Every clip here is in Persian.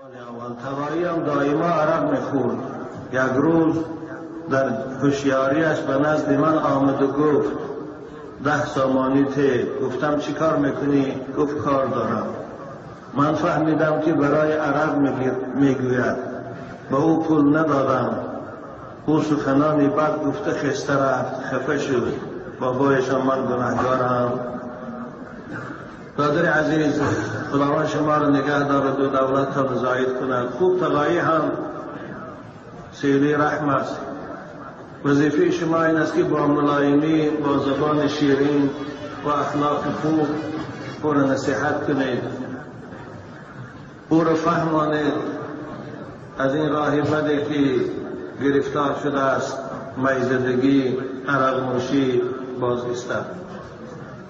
اول تقایی هم دائما عرق میخورد. یک روز در هوشیاریش به نزد من آمد و گفت 10 سامانی ته. گفتم چی کار میکنی؟ گفت کار دارم. من فهمیدم که برای عرق میگوید. به او پول ندادم. او سخنانی بد گفته خسته رفت، خفه شد. بابایشان من گناهکارم. برادر عزیز، خداوند شما را نگه دارد و دولتتان زاید کند. خوب تقایی هم سیلی رحم است. وظیفه شما این است که با ملایمی، با زبان شیرین و اخلاق خوب او را نصیحت کنید، او را فهمانید از این راه بده که گرفتار شده است، میزدگی، عرق نوشی، باز ایستد.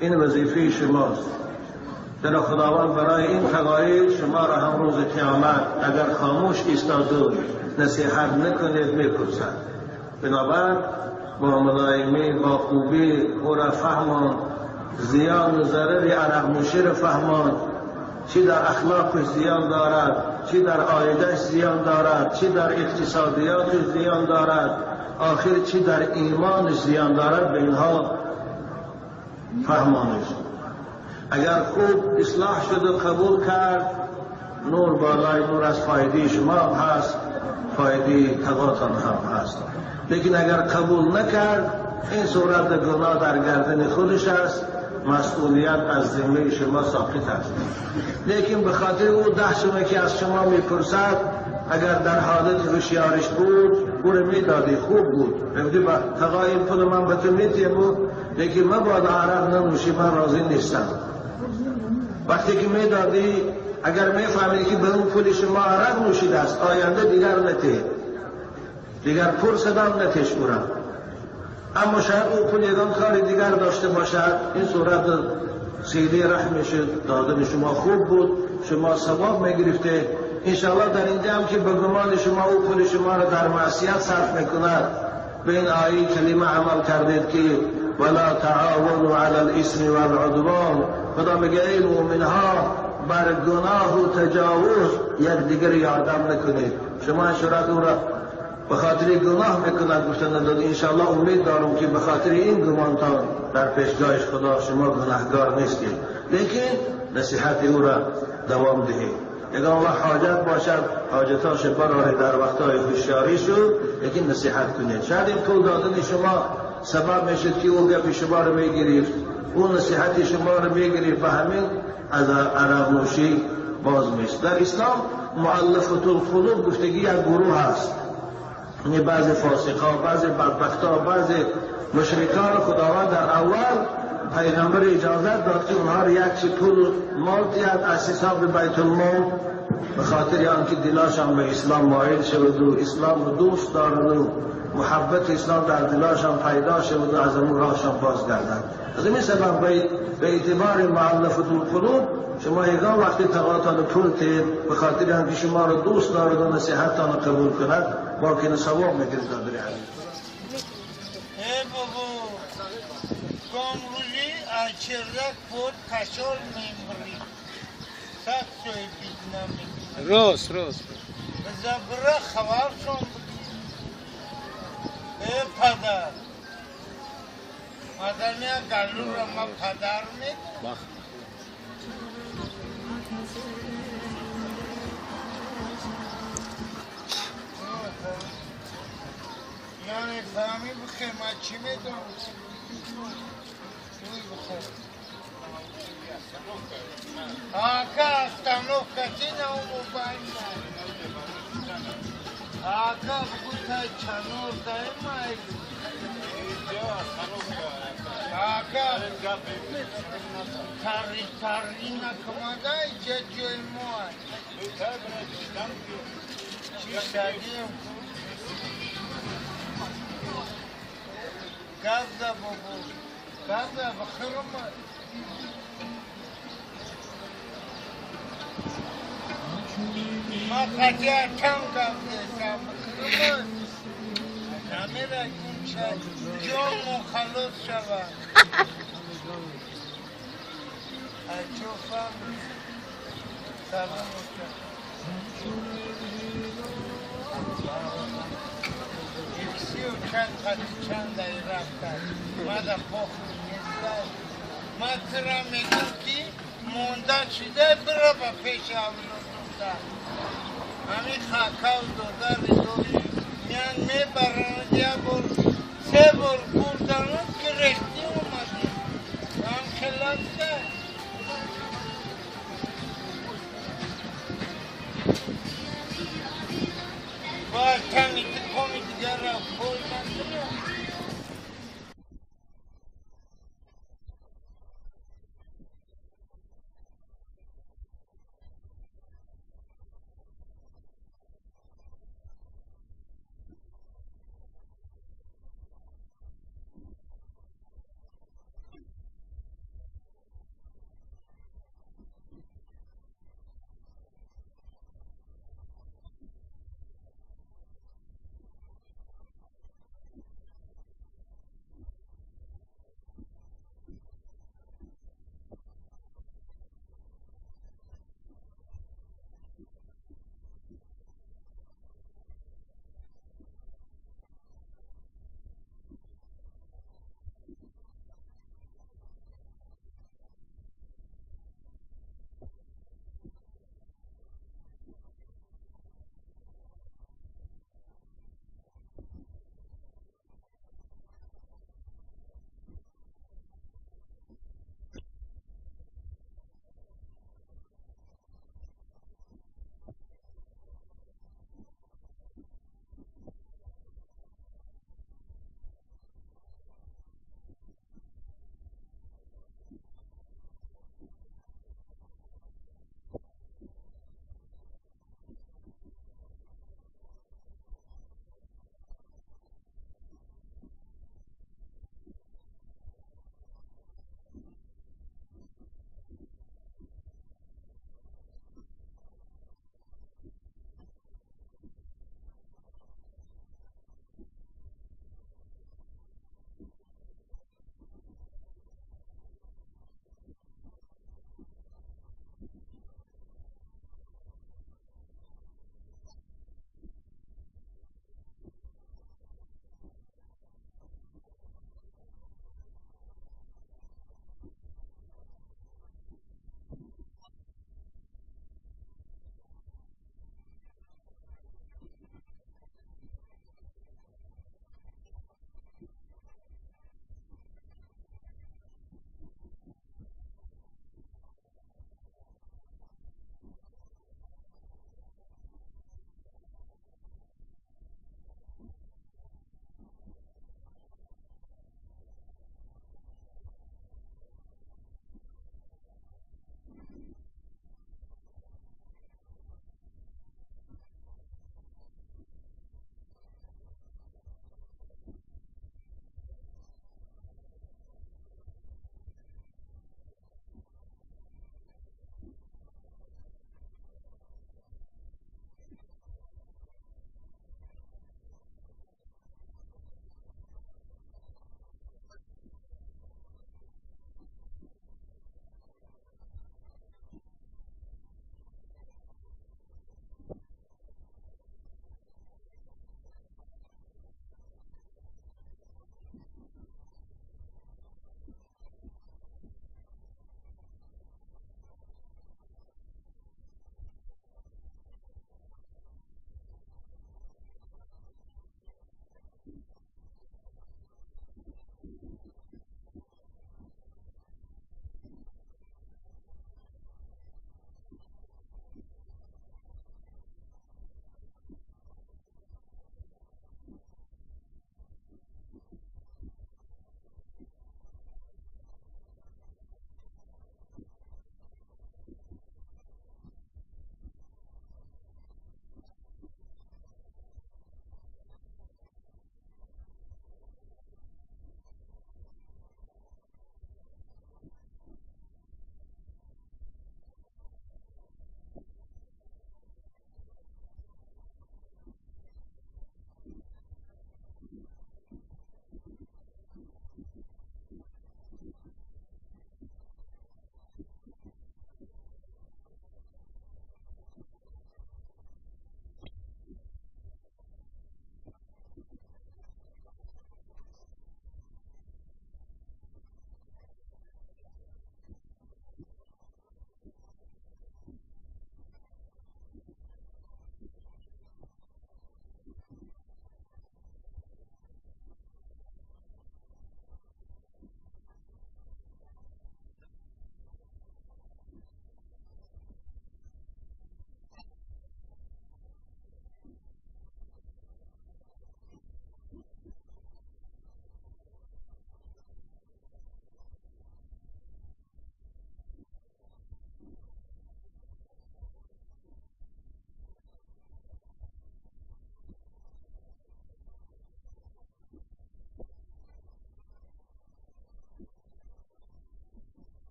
این وظیفه شماست. در خداوند برای این تقایی شما را هم روز قیامت اگر خاموش ایستاد و نصیحت نکنید میپرسد. بنابر با ملایمی، با خوبی او را فهمان، زیان و ضرر عرق نوشی را فهمان، چی در اخلاقش زیان دارد، چی در عایدش زیان دارد، چی در اقتصادیاتش زیان دارد، آخر چی در ایمانش زیان دارد. به اینها فهمانش. اگر خوب اصلاح شد و قبول کرد، نور بالای نور از فایده شما هست، فایده تقاتان هم هست. لیکن اگر قبول نکرد، این صورت گناه در گردن خودش است، مسئولیت از ذمه شما ساقط است. لیکن به خاطر او 10 شما که از شما میپرسد، اگر در حالت هوشیارش بود، او را میدادی، خوب بود. بگویی با تقای پول من به تو میتیم بود، لیکن من باید عرق ننوشی، من راضی نیستم. وقتی که میدادی، اگر میفهمید که به اون پول شما عرق نوشیده است، آینده دیگر نته، دیگر پرسدم نتش برم. اما شاید او پول یگان کار دیگر داشته باشد، این صورت سیلی رحم شد، دادن شما خوب بود، شما ثواب میگرفته. انشاءالله در اینجا هم که به گمان شما او پول شما را در معصیت صرف میکند، به این آیه کلمه عمل کردید که ولا تعاونوا علی الاثم والعدوان. خدا میگه ای مؤمنها بر گناه و تجاوز یکدیگر یاردم نکنید. شما شرط او را به خاطر گناه میکند گفتن نداد. انشاءالله امید دارم که به خاطر این گمانتان در پیشگاه خدا شما گناهگار نیستید، لیکن نصیحت او را دوام دهید. اگر الله حاجت باشد، حاجتاش برای در وقتهای هوشیاری شد، لیکن نصیحت کنید. شاید این پول دادن شما سبب میشد که او گپ شما را میگرفت، اون نصیحت شما را میگرفت، و همین از عرق نوشی باز میشد. در اسلام مؤلفة القلوب گفتگی یک گروه هست. یعنی بعض فاسقا، بعض بدبختا، بعض مشرکان خداوند در اول پیغمبر اجازت داد که اونها را یک چی پول مال تیاد از حساب بیت المال، به خاطر آنکه دلاشان به اسلام مایل شود و اسلام رو دوست دارد و محبت اسلام در دلاشان پیدا شود و از اون راهشان بازگردند. از این سبب به اعتبار مؤلفة القلوب شما یگان وقتی تقاطان پول تید، به خاطر آنکه شما را دوست دارد و نصیحتان قبول کند، باقی ثواب میگیرد. دادر عزیز ای بابا گامروزی اچرک بود کشال میمری سخت سوی بیدنمی راست بزبره خبر شون ای پدر مدنی گلو را ما پدر مید یعنی فهمی بخیر ما چی میدونم توی بخیر آقا استانوف کسی نمو باید آقا بگوی تای چنور تای مایی آقا تاری نکمده جا جوی موی چی شدیم گازده بابو گازده بخیرم ما خطی کم گازده سام بخیرم نمیره کنچه جون مخلص شود اچوفم سلام یکسی و چند خطی چند دایی رفتن مده پخت نیستن ما ترا میگم که مونده شده برا با پیش اولادونده همین خاکا و دودار دوری میان میبرند یه بار سه بار بردن که رشتی اومدی هم خلاص ده باید کمی کمی دیگر را پول نداره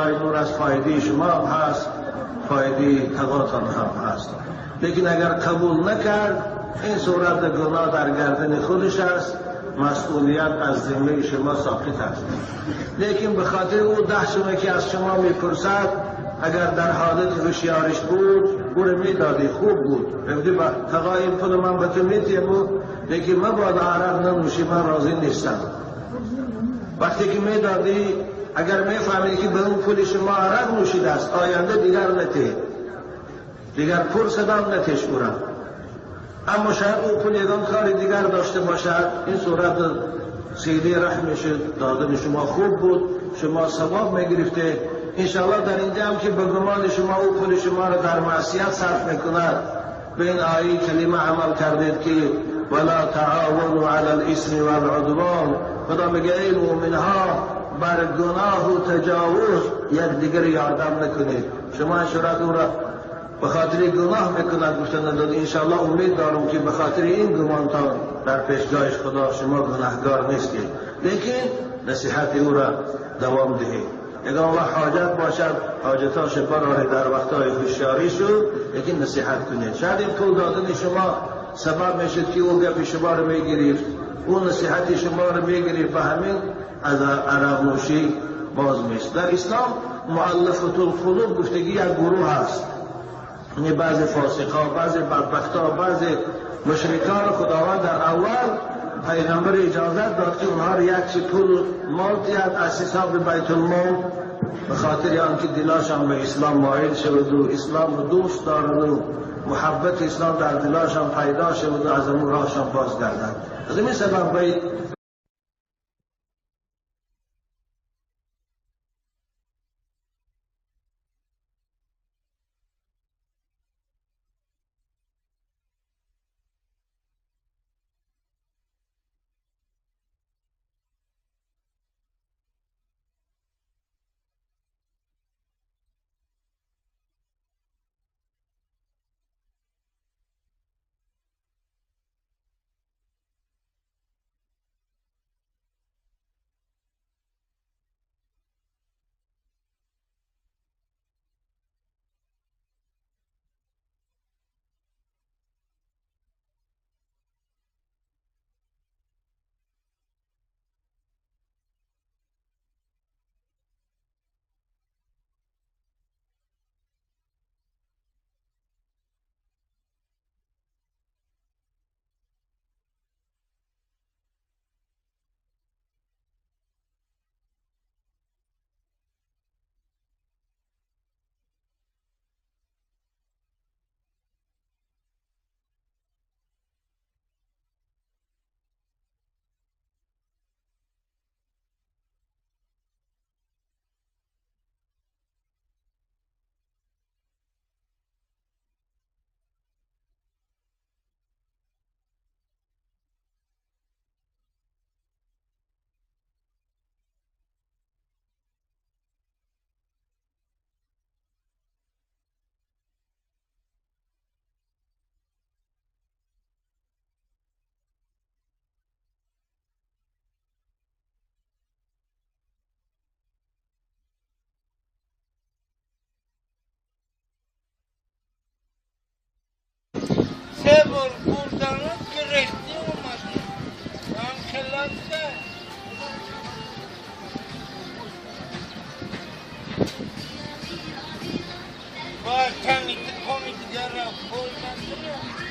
نور از فایده شما هم هست، فایده تقاتان هم هست. لیکن اگر قبول نکرد این صورت گناه در گردن خودش است، مسئولیت از ذمه شما ساقط است. لیکن به خاطر او 10 شما که از شما میپرسد اگر در حالت هوشیارش بود گوره میدادی، خوب بود، بگویی با تقایم پول من به تو میتیم، لیکن مبادا عرق ننوشی، من راضی نیستم. وقتی که میدادی اگر میفهمید که به اون پول شما عرق نوشیده است، آینده دیگر نته، دیگر پرسدم نتش برم. اما شاید او پول یگان کاری دیگر داشته باشد، این صورت سیلی رحمش دادن شما خوب بود، شما ثواب میگرفته. انشاءالله در اینجا هم که به گمان شما او پول شما را در معصیت صرف میکند، به این آیه کلمه عمل کردید که ولا تعاونوا علی الاثم والعدوان. خدا میگه ای مؤمنها بر گناه و تجاوز یک دیگر یادم نکنید. شما شرط او را به خاطر گناه میکند گفتن نداد. انشاءالله امید دارم که به خاطر این گمانتان در پیشگاه خدا شما گناهگار نیستید، لیکن نصیحت او را دوام دهید. اگر الله حاجت باشد حاجتاش براره در وقتهای هوشیاری شد، لیکن نصیحت کنید. شاید این پول دادن شما سبب میشد که او گپ شما رو میگیرید، اون نصیحت شما رو میگیرید و همین از عرق نوشی باز میست. در اسلام مؤلفة القلوب گفتگی یک گروه هست، یعنی بعض فاسقا، بعض بدبختا، بعض مشرکان خداوند در اول پیغمبر اجازت داد که اونها رو یک چی پول مال تیاد از حساب بیت المال به خاطر آنکه دلاشان به اسلام مایل شود و اسلام رو دوست دارند و محبت اسلام در دلاشان پیدا شود و از امون راهشان باز گردند. از این سبب باید سه بار بردنم گرفتی اومدی هم خلاف ده با کمی کمی دیگر را بردن دیگه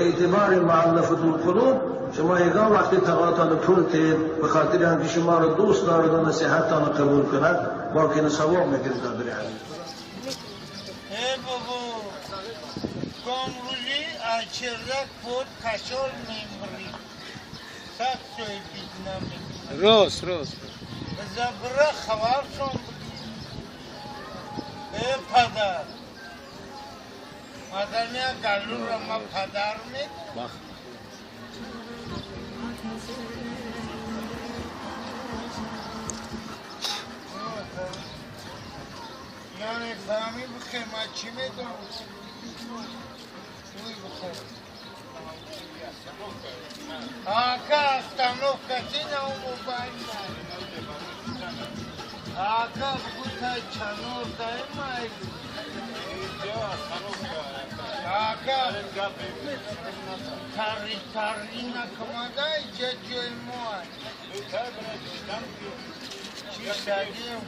اعتبار معلفت القلوب شما یگان وقتی تقاطان پرتید به خاطر اینکه شما رو دوست دارد و نصیحتتان قبول کند باقی ثواب میگیرید در علی. بابا گامروزی اچردک بود کشال میمری سخت سوی بیدنمی راست زبره خوار شون پدر مدنیا گلو را ما پدر مید یعنی فهمی بخیر ما چی میدونم توی بخیر آقا استانوف کسی نمو باید آقا بودتا چنور دایم آقا تاری نکمده جا جوی مواد چی شدیم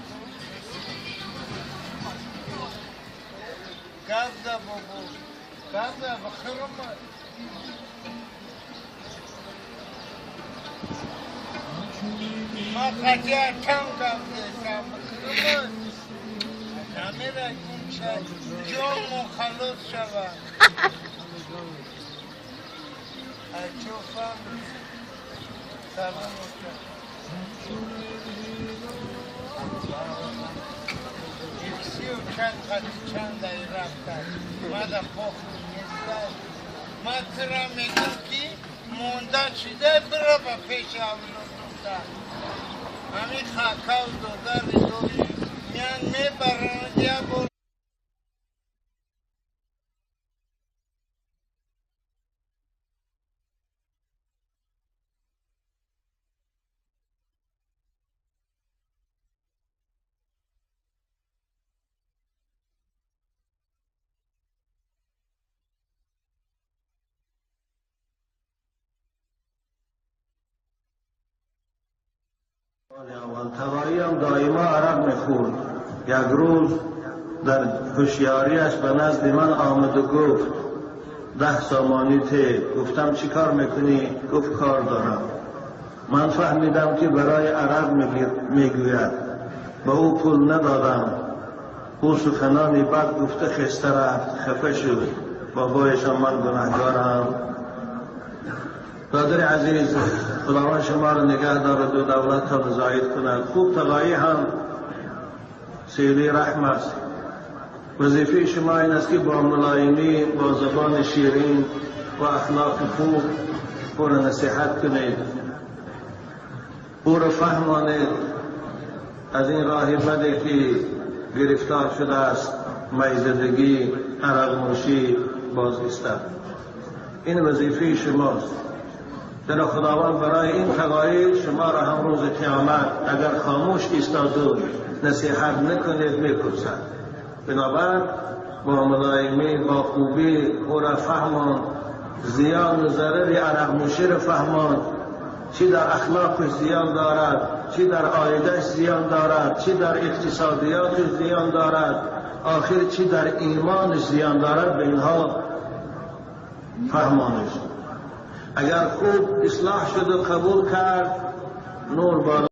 گفته بابو گفته بخیرم ما خطی کم گفته بخیرم نمیره این شد جامو خلوص شود اچوفم سلام چند دایی رفتن مادا پخت نیستن ما ترا میگم که مونده شده برا با پیش اولو دوستن همین خاکا و دوداری دوری میان میبرن دیا بود تقایی هم دائما عرق میخورد. یک روز در هوشیاریش به نزد من آمد و گفت 10 سامانی ته. گفتم چی کار میکنی؟ گفت کار دارم. من فهمیدم که برای عرق میگوید. به او پول ندادم. او سخنانی بد گفته خسته رفت خفه شد. بابایشم من گناهکارم. برادر عزیز خداوند شما را نگه دارد و دولت تا زاید کند. خوب تقایی هم سیلی رحم است. وظیفه شما این است که با ملایمی با زبان شیرین و اخلاق خوب او را نصیحت کنید، او را فهمانید از این راه بدی که گرفتار شده است، میزدگی، عرق نوشی باز ایستد. این وظیفه شماست. در خداوند برای این تقایی شما را هم روز قیامت اگر خاموش ایستاد و نصیحت نکنید میکشد. بنابر با ملایمی با خوبی او را فهمان، زیان و ضرر عرق نوشی را فهمان، چی در اخلاقش زیان دارد، چی در عایدش زیان دارد، چی در اقتصادیاتش زیان دارد، آخر چی در ایمانش زیان دارد، به اینها فهمانش. اگر خوب اصلاح شد و قبول کرد نور بالا